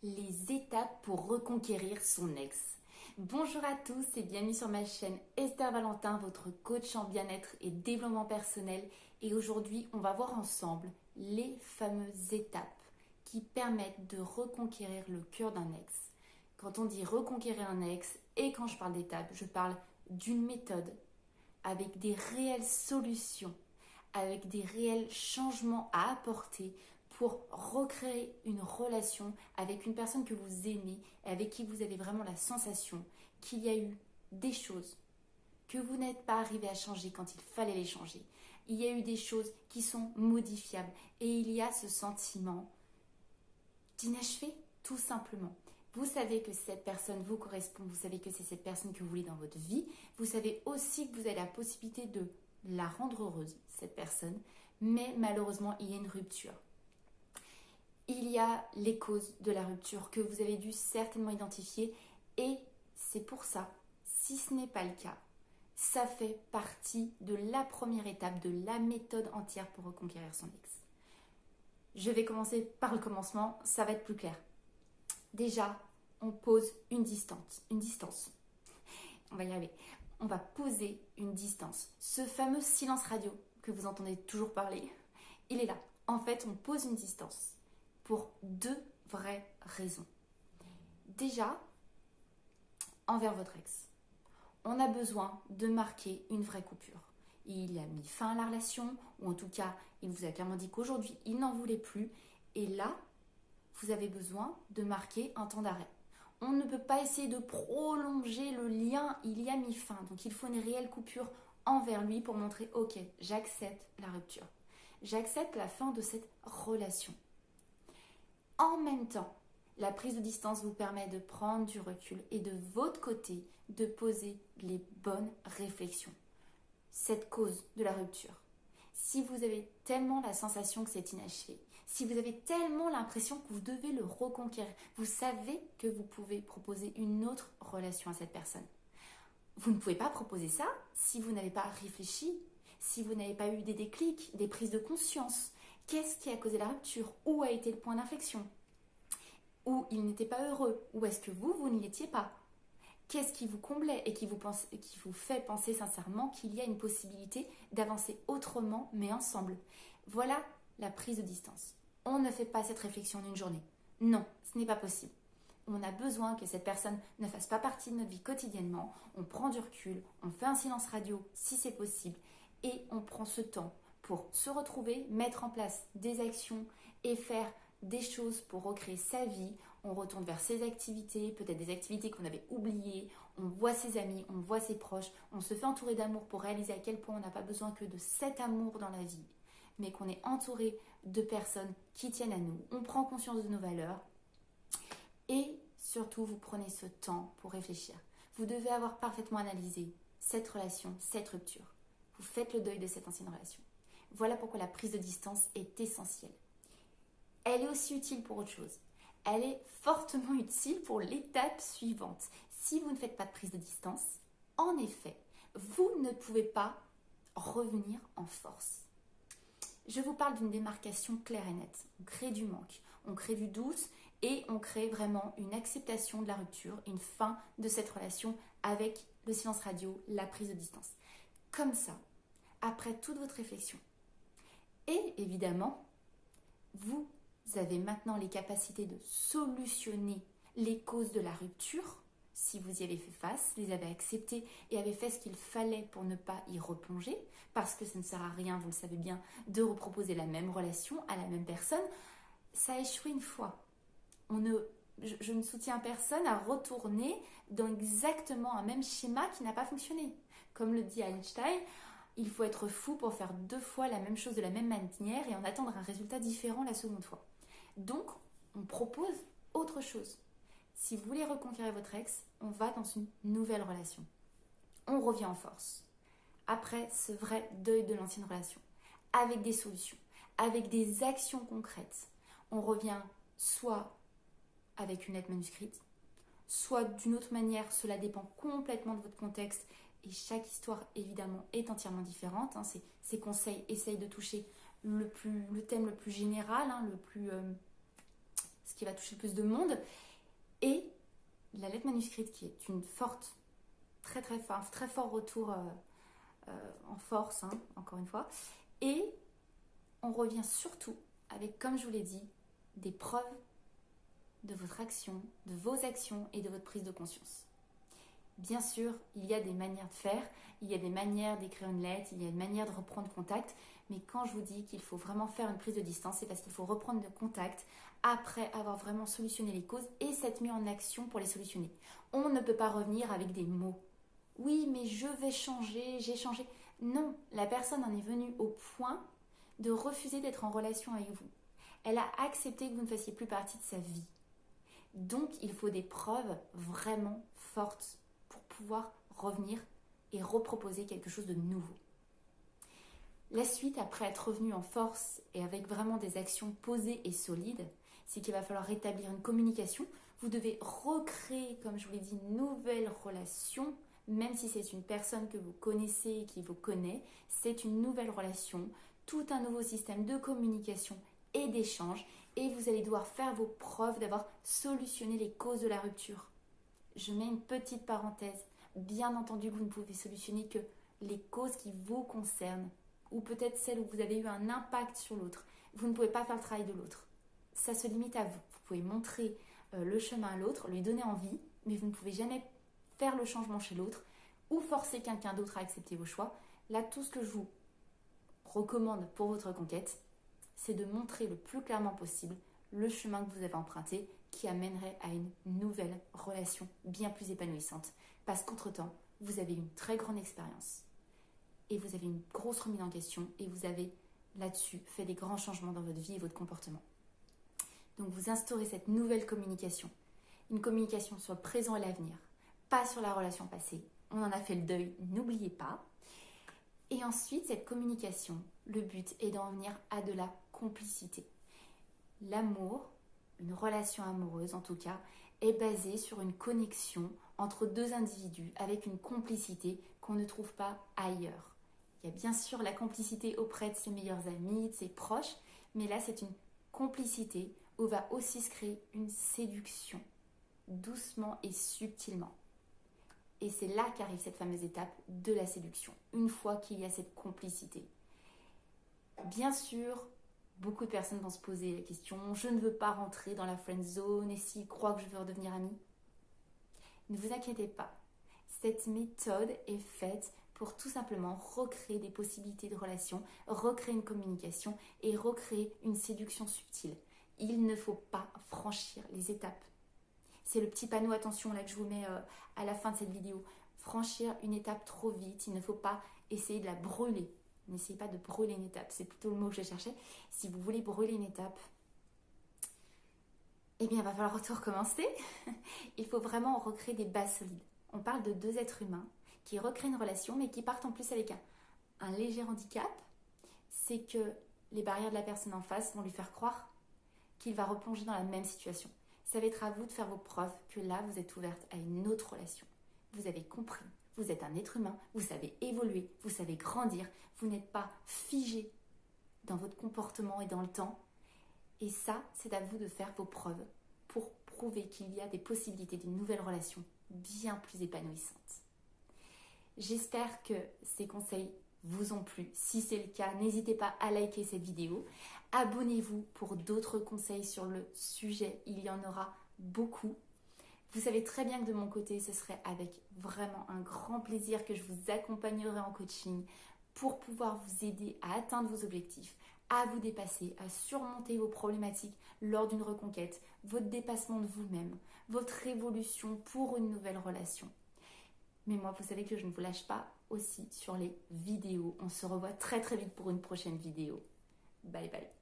les étapes pour reconquérir son ex. Bonjour à tous et bienvenue sur ma chaîne Esther Valentin, votre coach en bien-être et développement personnel. Et aujourd'hui, on va voir ensemble les fameuses étapes qui permettent de reconquérir le cœur d'un ex. Quand on dit reconquérir un ex et quand je parle d'étapes, je parle d'une méthode avec des réelles solutions, avec des réels changements à apporter pour recréer une relation avec une personne que vous aimez et avec qui vous avez vraiment la sensation qu'il y a eu des choses que vous n'êtes pas arrivé à changer quand il fallait les changer. Il y a eu des choses qui sont modifiables et il y a ce sentiment d'inachevé, tout simplement. Vous savez que cette personne vous correspond, vous savez que c'est cette personne que vous voulez dans votre vie, vous savez aussi que vous avez la possibilité de la rendre heureuse, cette personne, mais malheureusement, il y a une rupture. Il y a les causes de la rupture que vous avez dû certainement identifier et c'est pour ça, si ce n'est pas le cas, ça fait partie de la première étape de la méthode entière pour reconquérir son ex. Je vais commencer par le commencement, ça va être plus clair. Déjà, on pose une distance. On va y arriver. On va poser une distance. Ce fameux silence radio que vous entendez toujours parler, il est là. En fait, on pose une distance pour deux vraies raisons. Déjà, envers votre ex, on a besoin de marquer une vraie coupure. Il a mis fin à la relation, ou en tout cas, il vous a clairement dit qu'aujourd'hui, il n'en voulait plus. Et là, vous avez besoin de marquer un temps d'arrêt. On ne peut pas essayer de prolonger le lien, il y a mis fin. Donc il faut une réelle coupure envers lui pour montrer, ok, j'accepte la rupture. J'accepte la fin de cette relation. En même temps, la prise de distance vous permet de prendre du recul et de votre côté, de poser les bonnes réflexions. Cette cause de la rupture, si vous avez tellement la sensation que c'est inachevé, si vous avez tellement l'impression que vous devez le reconquérir, vous savez que vous pouvez proposer une autre relation à cette personne. Vous ne pouvez pas proposer ça si vous n'avez pas réfléchi, si vous n'avez pas eu des déclics, des prises de conscience. Qu'est-ce qui a causé la rupture? Où a été le point d'inflexion? Où il n'était pas heureux? Ou est-ce que vous n'y étiez pas? Qu'est-ce qui vous comblait et qui vous fait penser sincèrement qu'il y a une possibilité d'avancer autrement, mais ensemble? Voilà la prise de distance. On ne fait pas cette réflexion en une journée. Non, ce n'est pas possible. On a besoin que cette personne ne fasse pas partie de notre vie quotidiennement. On prend du recul, on fait un silence radio si c'est possible et on prend ce temps pour se retrouver, mettre en place des actions et faire des choses pour recréer sa vie. On retourne vers ses activités, peut-être des activités qu'on avait oubliées, on voit ses amis, on voit ses proches, on se fait entourer d'amour pour réaliser à quel point on n'a pas besoin que de cet amour dans la vie, mais qu'on est entouré de personnes qui tiennent à nous. On prend conscience de nos valeurs et surtout vous prenez ce temps pour réfléchir. Vous devez avoir parfaitement analysé cette relation, cette rupture. Vous faites le deuil de cette ancienne relation. Voilà pourquoi la prise de distance est essentielle. Elle est aussi utile pour autre chose. Elle est fortement utile pour l'étape suivante. Si vous ne faites pas de prise de distance, en effet, vous ne pouvez pas revenir en force. Je vous parle d'une démarcation claire et nette. On crée du manque, on crée du doute et on crée vraiment une acceptation de la rupture, une fin de cette relation avec le silence radio, la prise de distance. Comme ça, après toute votre réflexion. Et évidemment, vous avez maintenant les capacités de solutionner les causes de la rupture, si vous y avez fait face, les avez acceptées et avez fait ce qu'il fallait pour ne pas y replonger, parce que ça ne sert à rien, vous le savez bien, de reproposer la même relation à la même personne. Ça a échoué une fois. Je ne soutiens personne à retourner dans exactement un même schéma qui n'a pas fonctionné. Comme le dit Einstein, il faut être fou pour faire deux fois la même chose de la même manière et en attendre un résultat différent la seconde fois. Donc, on propose autre chose. Si vous voulez reconquérir votre ex, on va dans une nouvelle relation. On revient en force. Après ce vrai deuil de l'ancienne relation, avec des solutions, avec des actions concrètes, on revient soit avec une lettre manuscrite, soit d'une autre manière, cela dépend complètement de votre contexte et chaque histoire évidemment est entièrement différente. Ces conseils essayent de toucher le thème le plus général, qui va toucher le plus de monde, et la lettre manuscrite qui est une forte, très fort retour en force, hein, encore une fois. Et on revient surtout avec, comme je vous l'ai dit, des preuves de votre action, de vos actions et de votre prise de conscience. Bien sûr, il y a des manières de faire, il y a des manières d'écrire une lettre, il y a une manière de reprendre contact, mais quand je vous dis qu'il faut vraiment faire une prise de distance, c'est parce qu'il faut reprendre le contact après avoir vraiment solutionné les causes et s'être mis en action pour les solutionner. On ne peut pas revenir avec des mots. Oui, mais je vais changer, j'ai changé. Non, la personne en est venue au point de refuser d'être en relation avec vous. Elle a accepté que vous ne fassiez plus partie de sa vie. Donc, il faut des preuves vraiment fortes pour pouvoir revenir et reproposer quelque chose de nouveau. La suite, après être revenu en force et avec vraiment des actions posées et solides, c'est qu'il va falloir rétablir une communication. Vous devez recréer, comme je vous l'ai dit, une nouvelle relation, même si c'est une personne que vous connaissez et qui vous connaît, c'est une nouvelle relation, tout un nouveau système de communication et d'échange, et vous allez devoir faire vos preuves d'avoir solutionné les causes de la rupture. Je mets une petite parenthèse. Bien entendu, vous ne pouvez solutionner que les causes qui vous concernent, ou peut-être celles où vous avez eu un impact sur l'autre. Vous ne pouvez pas faire le travail de l'autre. Ça se limite à vous. Vous pouvez montrer le chemin à l'autre, lui donner envie, mais vous ne pouvez jamais faire le changement chez l'autre ou forcer quelqu'un d'autre à accepter vos choix. Là, tout ce que je vous recommande pour votre conquête, c'est de montrer le plus clairement possible le chemin que vous avez emprunté qui amènerait à une nouvelle relation bien plus épanouissante. Parce qu'entre-temps, vous avez une très grande expérience et vous avez une grosse remise en question et vous avez là-dessus fait des grands changements dans votre vie et votre comportement. Donc vous instaurez cette nouvelle communication, une communication sur le présent et l'avenir, pas sur la relation passée. On en a fait le deuil, n'oubliez pas. Et ensuite, cette communication, le but est d'en venir à de la complicité. L'amour, une relation amoureuse en tout cas, est basée sur une connexion entre deux individus avec une complicité qu'on ne trouve pas ailleurs. Il y a bien sûr la complicité auprès de ses meilleurs amis, de ses proches, mais là c'est une complicité où va aussi se créer une séduction, doucement et subtilement. Et c'est là qu'arrive cette fameuse étape de la séduction, une fois qu'il y a cette complicité. Bien sûr, beaucoup de personnes vont se poser la question, je ne veux pas rentrer dans la friend zone et s'ils croient que je veux redevenir amie. Ne vous inquiétez pas, cette méthode est faite pour tout simplement recréer des possibilités de relation, recréer une communication et recréer une séduction subtile. Il ne faut pas franchir les étapes. C'est le petit panneau attention là que je vous mets à la fin de cette vidéo. Franchir une étape trop vite, il ne faut pas essayer de la brûler. N'essayez pas de brûler une étape, c'est plutôt le mot que je cherchais. Si vous voulez brûler une étape, eh bien il va falloir tout recommencer. Il faut vraiment recréer des bases solides. On parle de deux êtres humains qui recréent une relation mais qui partent en plus avec un léger handicap. C'est que les barrières de la personne en face vont lui faire croire qu'il va replonger dans la même situation. Ça va être à vous de faire vos preuves que là, vous êtes ouverte à une autre relation. Vous avez compris, vous êtes un être humain, vous savez évoluer, vous savez grandir, vous n'êtes pas figé dans votre comportement et dans le temps. Et ça, c'est à vous de faire vos preuves pour prouver qu'il y a des possibilités d'une nouvelle relation bien plus épanouissante. J'espère que ces conseils vous ont plu. Si c'est le cas, n'hésitez pas à liker cette vidéo. Abonnez-vous pour d'autres conseils sur le sujet. Il y en aura beaucoup. Vous savez très bien que de mon côté, ce serait avec vraiment un grand plaisir que je vous accompagnerai en coaching pour pouvoir vous aider à atteindre vos objectifs, à vous dépasser, à surmonter vos problématiques lors d'une reconquête, votre dépassement de vous-même, votre évolution pour une nouvelle relation. Mais moi, vous savez que je ne vous lâche pas aussi sur les vidéos. On se revoit très très vite pour une prochaine vidéo. Bye bye.